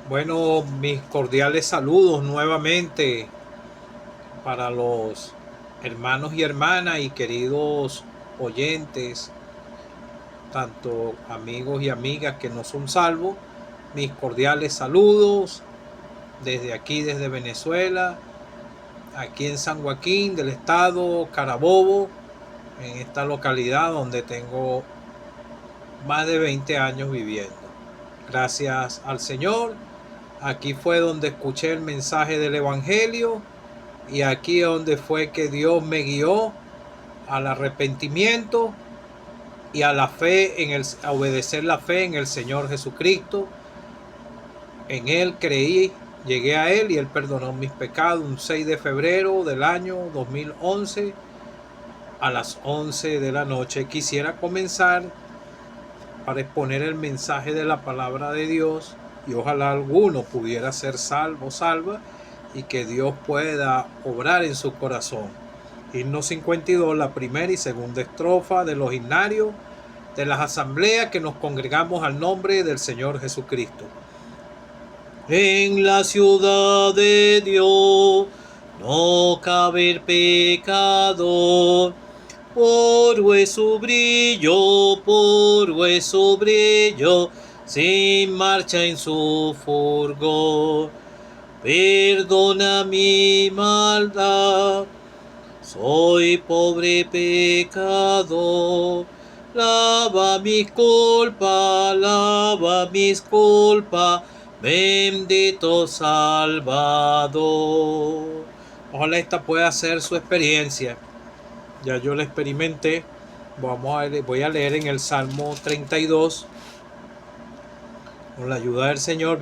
Bueno, mis cordiales saludos nuevamente para los hermanos y hermanas y queridos oyentes, tanto amigos y amigas que no son salvos. Mis cordiales saludos desde aquí, desde Venezuela, aquí en San Joaquín del estado Carabobo, en esta localidad donde tengo más de 20 años viviendo. Gracias al Señor. Aquí fue donde escuché el mensaje del Evangelio y aquí es donde fue que Dios me guió al arrepentimiento y a la fe a obedecer la fe en el Señor Jesucristo. En Él creí, llegué a Él y Él perdonó mis pecados un 6 de febrero del año 2011 a las 11 de la noche. Quisiera comenzar para exponer el mensaje de la palabra de Dios y ojalá alguno pudiera ser salvo, salva, y que Dios pueda obrar en su corazón. Himno 52, la primera y segunda estrofa de los himnarios de las asambleas que nos congregamos al nombre del Señor Jesucristo. En la ciudad de Dios no cabe el pecador. Por hueso brillo, sin marcha en su furgón. Perdona mi maldad, soy pobre pecador. Lava mis culpas, bendito Salvador. Ojalá esta pueda ser su experiencia. Ya yo la experimenté. Voy a leer en el Salmo 32. Con la ayuda del Señor,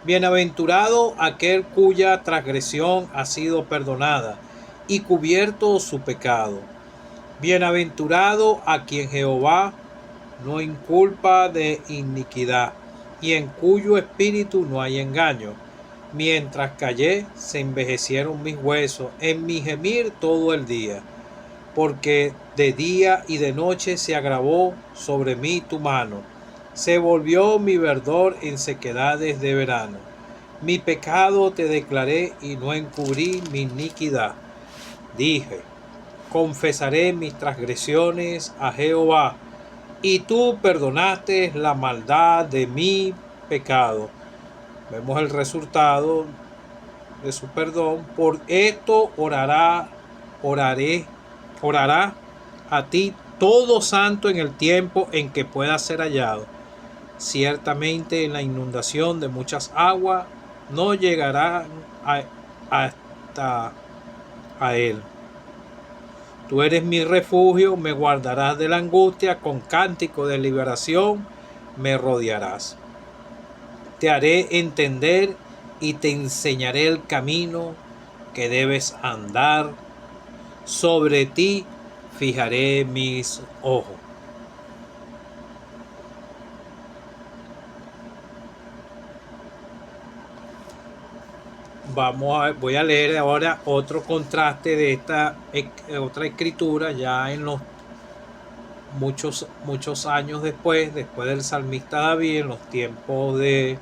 bienaventurado aquel cuya transgresión ha sido perdonada y cubierto su pecado. Bienaventurado a quien Jehová no inculpa de iniquidad y en cuyo espíritu no hay engaño. Mientras callé, se envejecieron mis huesos en mi gemir todo el día, porque de día y de noche se agravó sobre mí tu mano. Se volvió mi verdor en sequedades de verano. Mi pecado te declaré y no encubrí mi iniquidad. Dije, confesaré mis transgresiones a Jehová, y tú perdonaste la maldad de mi pecado. Vemos el resultado de su perdón. Por esto orará a ti todo santo en el tiempo en que pueda ser hallado. Ciertamente en la inundación de muchas aguas no llegará hasta a él. Tú eres mi refugio, me guardarás de la angustia, con cántico de liberación me rodearás. Te haré entender y te enseñaré el camino que debes andar. Sobre ti fijaré mis ojos. Voy a leer ahora otro contraste de esta otra escritura ya en los muchos años después del salmista David, en los tiempos de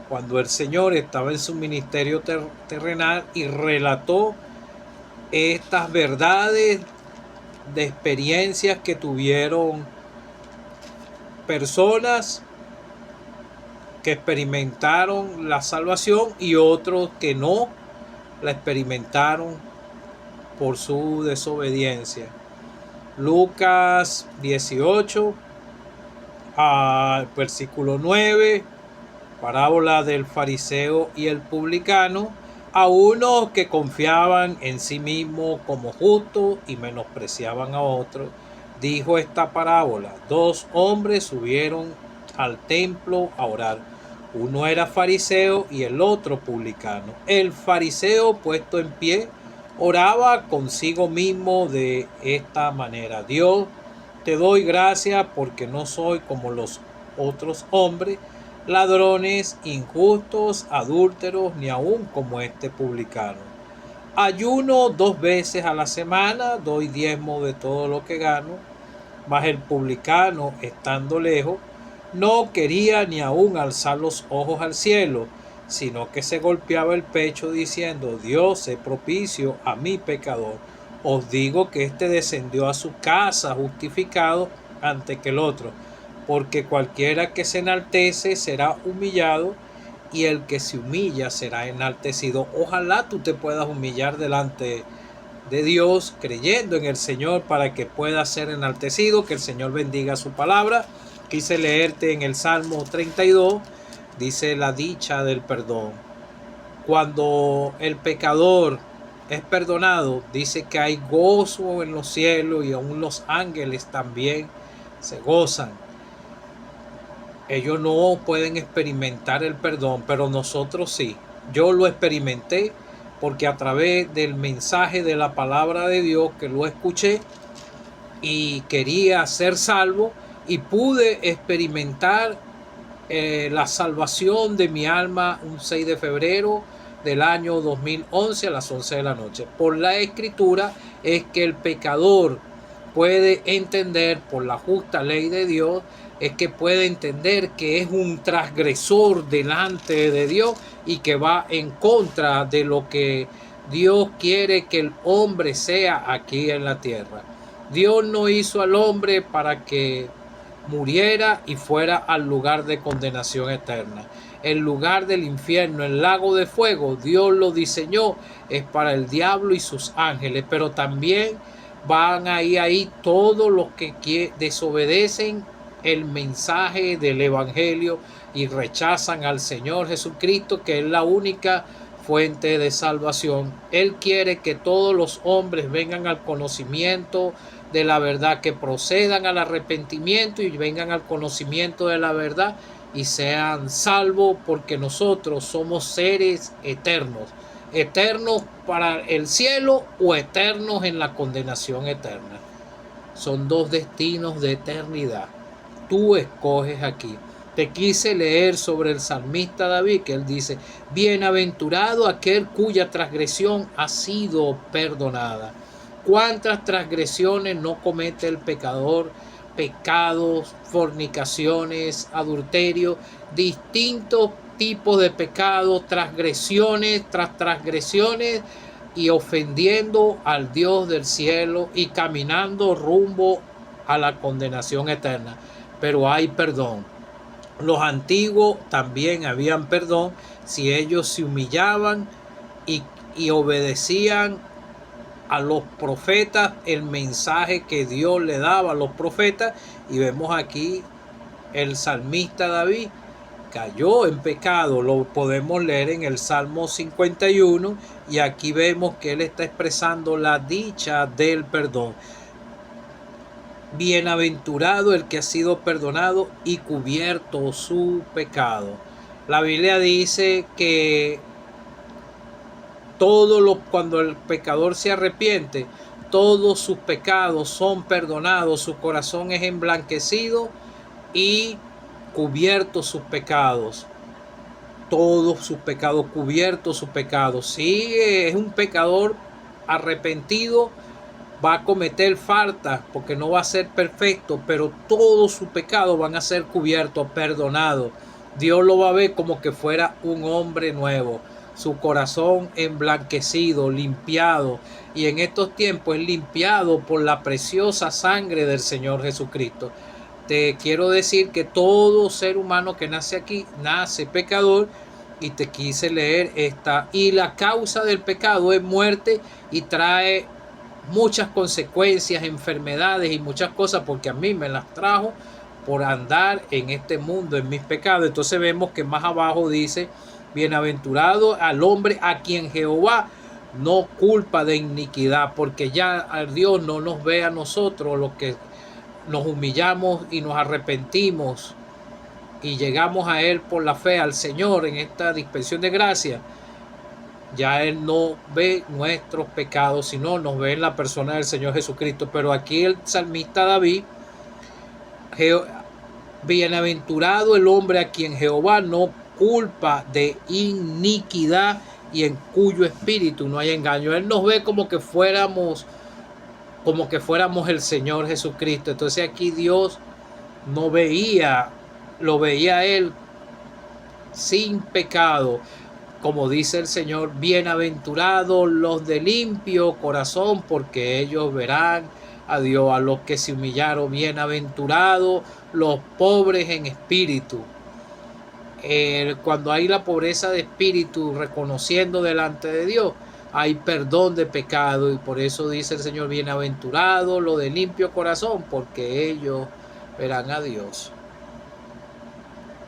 cuando el Señor estaba en su ministerio terrenal y relató estas verdades de experiencias que tuvieron personas que experimentaron la salvación y otros que no la experimentaron por su desobediencia. Lucas 18, versículo 9, parábola del fariseo y el publicano. A unos que confiaban en sí mismos como justos y menospreciaban a otros, dijo esta parábola: dos hombres subieron al templo a orar. Uno era fariseo y el otro publicano. El fariseo, puesto en pie, oraba consigo mismo de esta manera: Dios, te doy gracias porque no soy como los otros hombres, ladrones, injustos, adúlteros, ni aun como este publicano. Ayuno 2 veces a la semana, doy diezmo de todo lo que gano. Mas el publicano, estando lejos, no quería ni aún alzar los ojos al cielo, sino que se golpeaba el pecho diciendo: Dios, sé propicio a mi pecador. Os digo que éste descendió a su casa justificado antes que el otro, porque cualquiera que se enaltece será humillado, y el que se humilla será enaltecido. Ojalá tú te puedas humillar delante de Dios creyendo en el Señor para que puedas ser enaltecido. Que el Señor bendiga su palabra. Quise leerte en el Salmo 32, dice la dicha del perdón. Cuando el pecador es perdonado, dice que hay gozo en los cielos, y aún los ángeles también se gozan. Ellos no pueden experimentar el perdón, pero nosotros sí. Yo lo experimenté porque a través del mensaje de la palabra de Dios que lo escuché y quería ser salvo, y pude experimentar la salvación de mi alma un 6 de febrero del año 2011 a las 11 de la noche. Por la escritura es que el pecador puede entender, por la justa ley de Dios, es que puede entender que es un transgresor delante de Dios y que va en contra de lo que Dios quiere que el hombre sea aquí en la tierra. Dios no hizo al hombre para que muriera y fuera al lugar de condenación eterna. El lugar del infierno, el lago de fuego, Dios lo diseñó, es para el diablo y sus ángeles, pero también van ahí todos los que desobedecen el mensaje del evangelio y rechazan al Señor Jesucristo, que es la única fuente de salvación. Él quiere que todos los hombres vengan al conocimiento de la verdad, que procedan al arrepentimiento y vengan al conocimiento de la verdad y sean salvos, porque nosotros somos seres eternos, eternos para el cielo o eternos en la condenación eterna. Son dos destinos de eternidad. Tú escoges aquí. Te quise leer sobre el salmista David, que él dice: bienaventurado aquel cuya transgresión ha sido perdonada. ¿Cuántas transgresiones no comete el pecador? Pecados, fornicaciones, adulterio, distintos tipos de pecados, transgresiones tras transgresiones, y ofendiendo al Dios del cielo y caminando rumbo a la condenación eterna. Pero hay perdón. Los antiguos también habían perdón si ellos se humillaban y obedecían a los profetas, el mensaje que Dios le daba a los profetas. Y vemos aquí el salmista David cayó en pecado, lo podemos leer en el Salmo 51, y aquí vemos que él está expresando la dicha del perdón. Bienaventurado el que ha sido perdonado y cubierto su pecado. La Biblia dice que cuando el pecador se arrepiente, todos sus pecados son perdonados, su corazón es emblanquecido y cubiertos sus pecados. Todos sus pecados, cubiertos sus pecados. Si es un pecador arrepentido, va a cometer faltas porque no va a ser perfecto, pero todos sus pecados van a ser cubiertos, perdonados. Dios lo va a ver como que fuera un hombre nuevo, su corazón emblanquecido, limpiado, y en estos tiempos es limpiado por la preciosa sangre del Señor Jesucristo. Te quiero decir que todo ser humano que nace aquí nace pecador, y te quise leer esta. Y la causa del pecado es muerte, y trae muchas consecuencias, enfermedades y muchas cosas, porque a mí me las trajo por andar en este mundo en mis pecados. Entonces vemos que más abajo dice: bienaventurado al hombre a quien Jehová no culpa de iniquidad, porque ya a Dios no nos ve a nosotros los que nos humillamos y nos arrepentimos y llegamos a Él por la fe, al Señor, en esta dispensación de gracia. Ya Él no ve nuestros pecados, sino nos ve en la persona del Señor Jesucristo. Pero aquí el salmista David: bienaventurado el hombre a quien Jehová no culpa de iniquidad y en cuyo espíritu no hay engaño. Él nos ve como que fuéramos el Señor Jesucristo. Entonces aquí Dios no veía lo veía él sin pecado. Como dice el Señor, bienaventurados los de limpio corazón, porque ellos verán a Dios. A los que se humillaron, bienaventurados los pobres en espíritu. Cuando hay la pobreza de espíritu, reconociendo delante de Dios, hay perdón de pecado, y por eso dice el Señor, bienaventurados los de limpio corazón, porque ellos verán a Dios.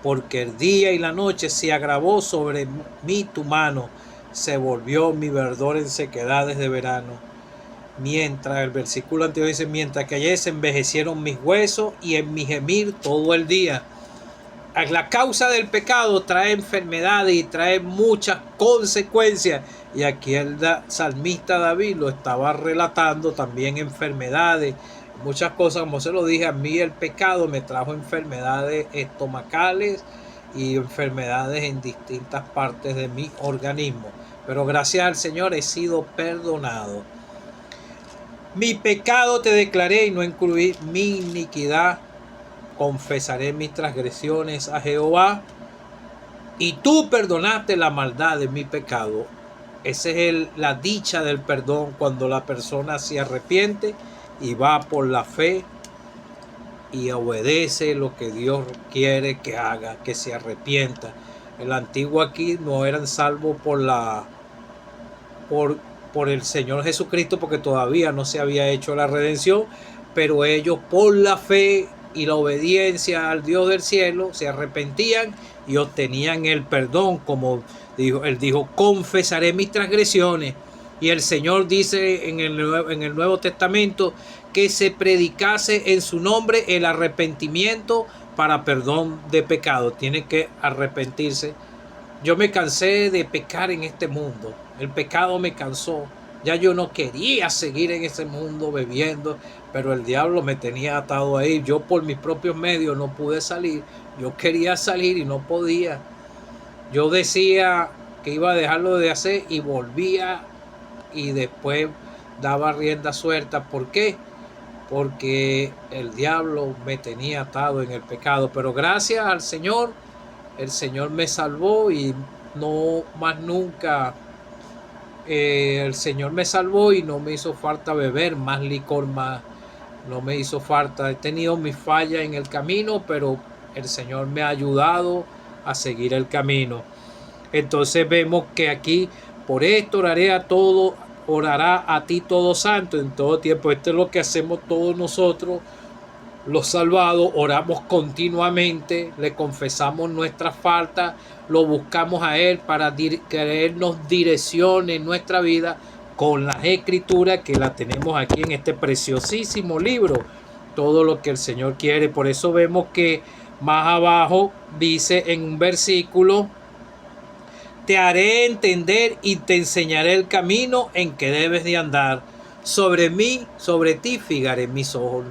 Porque el día y la noche se agravó sobre mí tu mano, se volvió mi verdor en sequedades de verano. Mientras, el versículo anterior dice, mientras que ayer se envejecieron mis huesos y en mi gemir todo el día. La causa del pecado trae enfermedades y trae muchas consecuencias. Y aquí el salmista David lo estaba relatando, también enfermedades, muchas cosas. Como se lo dije, a mí el pecado me trajo enfermedades estomacales y enfermedades en distintas partes de mi organismo. Pero gracias al Señor he sido perdonado. Mi pecado te declaré y no incluí mi iniquidad. Confesaré mis transgresiones a Jehová, y tú perdonaste la maldad de mi pecado. Esa es la dicha del perdón, cuando la persona se arrepiente y va por la fe y obedece lo que Dios quiere que haga, que se arrepienta. El antiguo aquí no eran salvos por el Señor Jesucristo, porque todavía no se había hecho la redención, pero ellos por la fe y la obediencia al Dios del cielo se arrepentían y obtenían el perdón. Como él dijo, confesaré mis transgresiones. Y el Señor dice en el Nuevo Testamento que se predicase en su nombre el arrepentimiento para perdón de pecado. Tiene que arrepentirse. Yo me cansé de pecar en este mundo. El pecado me cansó. Ya yo no quería seguir en ese mundo bebiendo, pero el diablo me tenía atado ahí. Yo por mis propios medios no pude salir. Yo quería salir y no podía. Yo decía que iba a dejarlo de hacer y volvía, y después daba rienda suelta. ¿Por qué? Porque el diablo me tenía atado en el pecado. Pero gracias al Señor, el Señor me salvó y no más nunca. El Señor me salvó y no me hizo falta beber más licor, más no me hizo falta. He tenido mis fallas en el camino, pero el Señor me ha ayudado a seguir el camino. Entonces vemos que aquí, por esto orará a ti todo santo en todo tiempo. Esto es lo que hacemos todos nosotros, los salvados. Oramos continuamente, le confesamos nuestras faltas, lo buscamos a Él para que Él nos direccione en nuestra vida con las escrituras, que la tenemos aquí en este preciosísimo libro, todo lo que el Señor quiere. Por eso vemos que más abajo dice en un versículo, te haré entender y te enseñaré el camino en que debes de andar. Sobre ti fijaré mis ojos.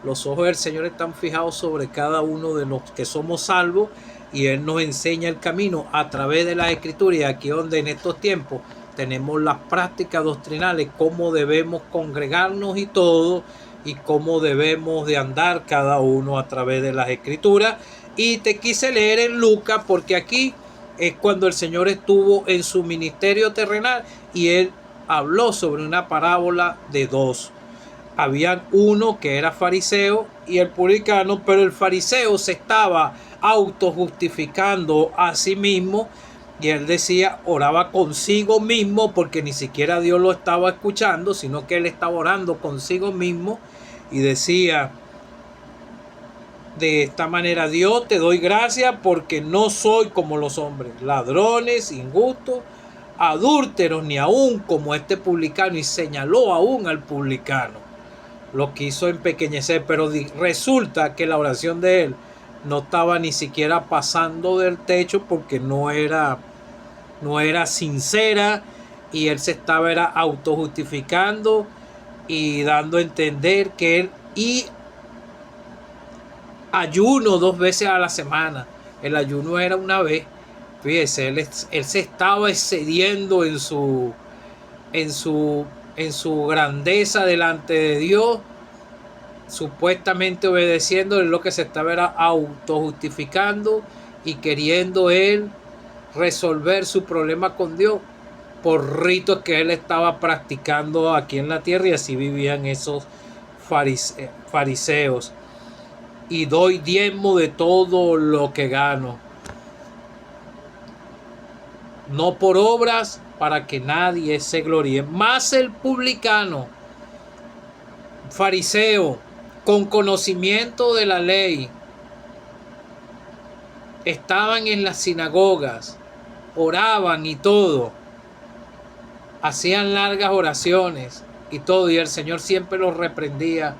Los ojos del Señor están fijados sobre cada uno de los que somos salvos, y Él nos enseña el camino a través de la Escritura. Y aquí donde en estos tiempos tenemos las prácticas doctrinales, cómo debemos congregarnos y todo, y cómo debemos de andar cada uno a través de las Escrituras. Y te quise leer en Lucas, porque aquí es cuando el Señor estuvo en su ministerio terrenal, y Él habló sobre una parábola de dos. Habían uno que era fariseo y el publicano, pero el fariseo se estaba autojustificando a sí mismo, y él decía, oraba consigo mismo, porque ni siquiera Dios lo estaba escuchando, sino que él estaba orando consigo mismo, y decía de esta manera: Dios, te doy gracias porque no soy como los hombres, ladrones, injustos, adúlteros, ni aún como este publicano. Y señaló aún al publicano, lo quiso empequeñecer, pero resulta que la oración de él no estaba ni siquiera pasando del techo, porque no era sincera, y él se estaba autojustificando y dando a entender que él ayuno 2 veces a la semana. El ayuno era una vez. Fíjese, él se estaba excediendo en su grandeza delante de Dios, supuestamente obedeciendo, es lo que se estaba era autojustificando y queriendo él resolver su problema con Dios por ritos que él estaba practicando aquí en la tierra, y así vivían esos fariseos. Y doy diezmo de todo lo que gano, no por obras, para que nadie se gloríe. Más el publicano, fariseo, con conocimiento de la ley, estaban en las sinagogas, oraban y todo, hacían largas oraciones y todo, y el Señor siempre los reprendía.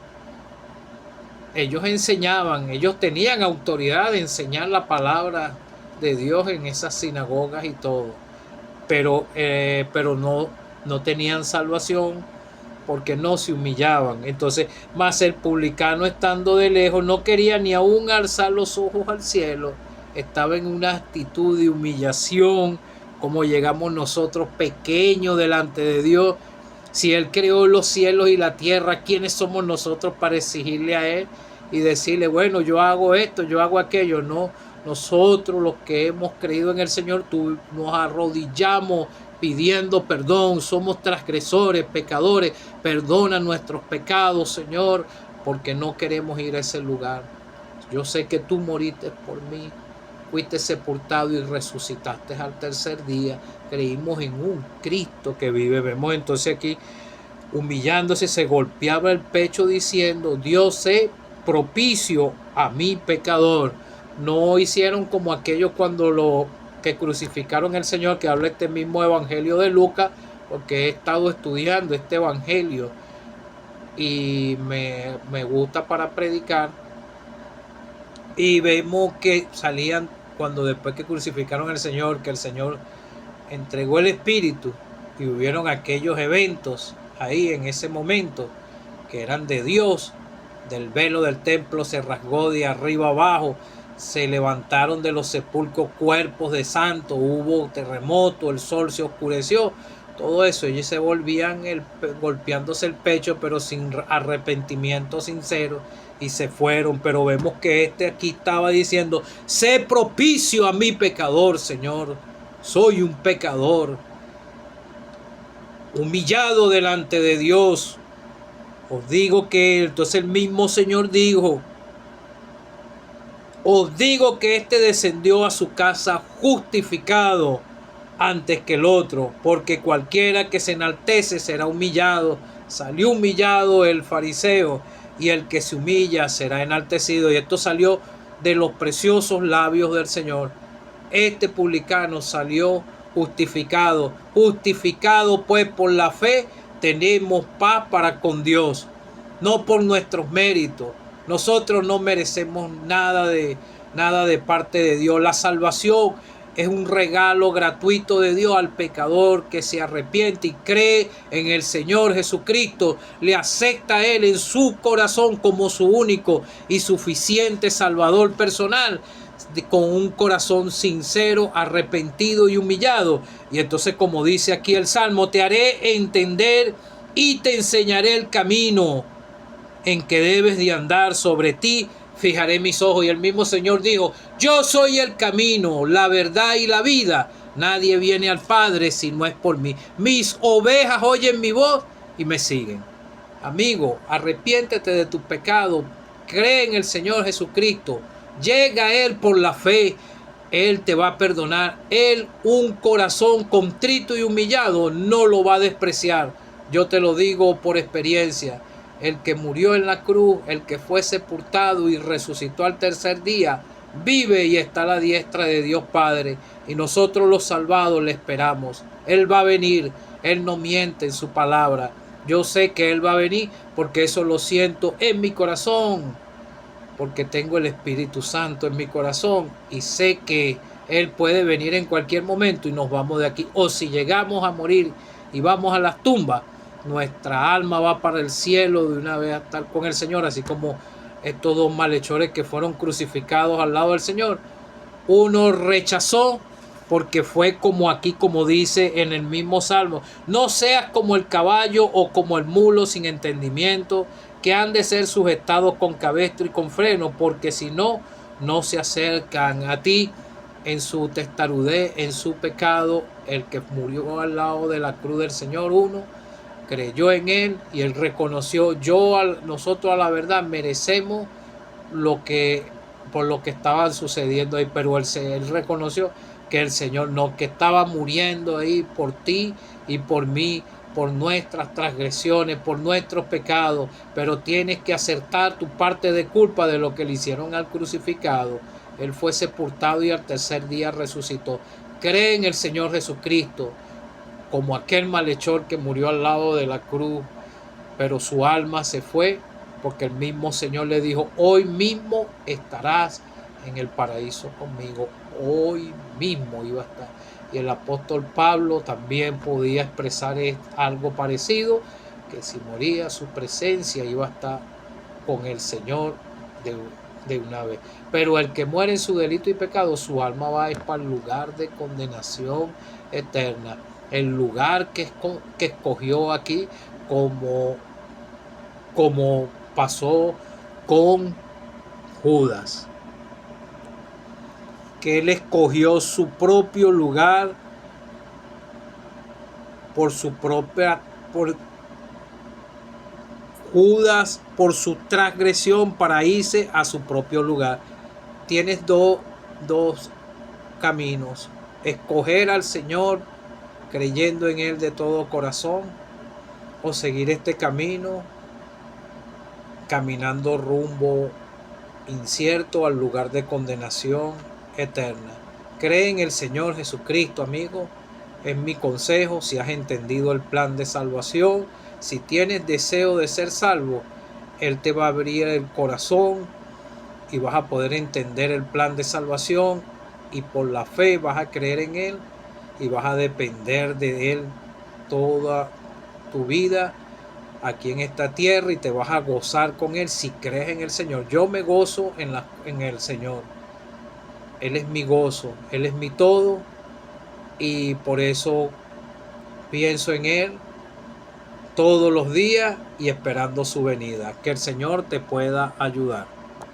Ellos enseñaban, ellos tenían autoridad de enseñar la palabra de Dios en esas sinagogas y todo, pero no tenían salvación, porque no se humillaban. Entonces, más el publicano, estando de lejos, no quería ni aún alzar los ojos al cielo, estaba en una actitud de humillación, como llegamos nosotros pequeños delante de Dios. Si Él creó los cielos y la tierra, ¿quiénes somos nosotros para exigirle a Él y decirle, bueno, yo hago esto, yo hago aquello? No, nosotros los que hemos creído en el Señor, nos arrodillamos pidiendo perdón, somos transgresores, pecadores, perdona nuestros pecados, Señor, porque no queremos ir a ese lugar. Yo sé que tú moriste por mí, fuiste sepultado y resucitaste al tercer día. Creímos en un Cristo que vive. Vemos entonces aquí, humillándose, se golpeaba el pecho diciendo, Dios sé propicio a mi pecador. No hicieron como aquellos cuando lo que crucificaron al Señor, que habla este mismo evangelio de Lucas, porque he estado estudiando este evangelio y me gusta para predicar. Y vemos que salían, cuando después que crucificaron al Señor, que el Señor entregó el Espíritu, y hubieron aquellos eventos ahí en ese momento que eran de Dios. Del velo del templo se rasgó de arriba abajo, se levantaron de los sepulcros cuerpos de santos, hubo terremoto, el sol se oscureció, todo eso. Ellos se volvían golpeándose el pecho, pero sin arrepentimiento sincero, y se fueron. Pero vemos que este aquí estaba diciendo, sé propicio a mi pecador, Señor, soy un pecador humillado delante de Dios. Os digo que, entonces el mismo Señor dijo, os digo que este descendió a su casa justificado antes que el otro, porque cualquiera que se enaltece será humillado. Salió humillado el fariseo, y el que se humilla será enaltecido. Y esto salió de los preciosos labios del Señor. Este publicano salió justificado. Justificado pues por la fe, tenemos paz para con Dios, no por nuestros méritos. Nosotros no merecemos nada de parte de Dios. La salvación es un regalo gratuito de Dios al pecador que se arrepiente y cree en el Señor Jesucristo, le acepta a Él en su corazón como su único y suficiente Salvador personal, con un corazón sincero, arrepentido y humillado. Y entonces, como dice aquí el Salmo, te haré entender y te enseñaré el camino en que debes de andar, sobre ti fijaré mis ojos. Y el mismo Señor dijo, yo soy el camino, la verdad y la vida. Nadie viene al Padre si no es por mí. Mis ovejas oyen mi voz y me siguen. Amigo, arrepiéntete de tu pecado, cree en el Señor Jesucristo, llega a Él por la fe. Él te va a perdonar. Él, un corazón contrito y humillado, no lo va a despreciar. Yo te lo digo por experiencia. El que murió en la cruz, el que fue sepultado y resucitó al tercer día, vive y está a la diestra de Dios Padre. Y nosotros los salvados le esperamos. Él va a venir. Él no miente en su palabra. Yo sé que Él va a venir, porque eso lo siento en mi corazón, porque tengo el Espíritu Santo en mi corazón y sé que Él puede venir en cualquier momento y nos vamos de aquí. O si llegamos a morir y vamos a las tumbas, nuestra alma va para el cielo de una vez a estar con el Señor, así como estos dos malhechores que fueron crucificados al lado del Señor. Uno rechazó porque fue como aquí, como dice en el mismo Salmo, no seas como el caballo o como el mulo sin entendimiento, que han de ser sujetados con cabestro y con freno, porque si no, no se acercan a ti en su testarudez, en su pecado. El que murió al lado de la cruz del Señor, uno, creyó en él y él reconoció, nosotros a la verdad merecemos lo que, por lo que estaba sucediendo ahí, pero él reconoció que el Señor no, que estaba muriendo ahí por ti y por mí, por nuestras transgresiones, por nuestros pecados, pero tienes que aceptar tu parte de culpa de lo que le hicieron al crucificado. Él fue sepultado y al tercer día resucitó. Cree en el Señor Jesucristo, como aquel malhechor que murió al lado de la cruz, pero su alma se fue porque el mismo Señor le dijo, hoy mismo estarás en el paraíso conmigo, hoy mismo iba a estar. Y el apóstol Pablo también podía expresar algo parecido, que si moría su presencia iba a estar con el Señor de una vez. Pero el que muere en su delito y pecado, su alma va a ir para el lugar de condenación eterna, el lugar que escogió aquí, como pasó con Judas, que él escogió su propio lugar por su propia, por Judas, por su transgresión, para irse a su propio lugar. Tienes dos caminos: escoger al Señor creyendo en Él de todo corazón, o seguir este camino caminando rumbo incierto al lugar de condenación eterna. Cree en el Señor Jesucristo, amigo. Es mi consejo. Si has entendido el plan de salvación, si tienes deseo de ser salvo, Él te va a abrir el corazón y vas a poder entender el plan de salvación, y por la fe vas a creer en Él y vas a depender de Él toda tu vida aquí en esta tierra, y te vas a gozar con Él si crees en el Señor. Yo me gozo en el Señor. Él es mi gozo, Él es mi todo, y por eso pienso en Él todos los días y esperando su venida. Que el Señor te pueda ayudar.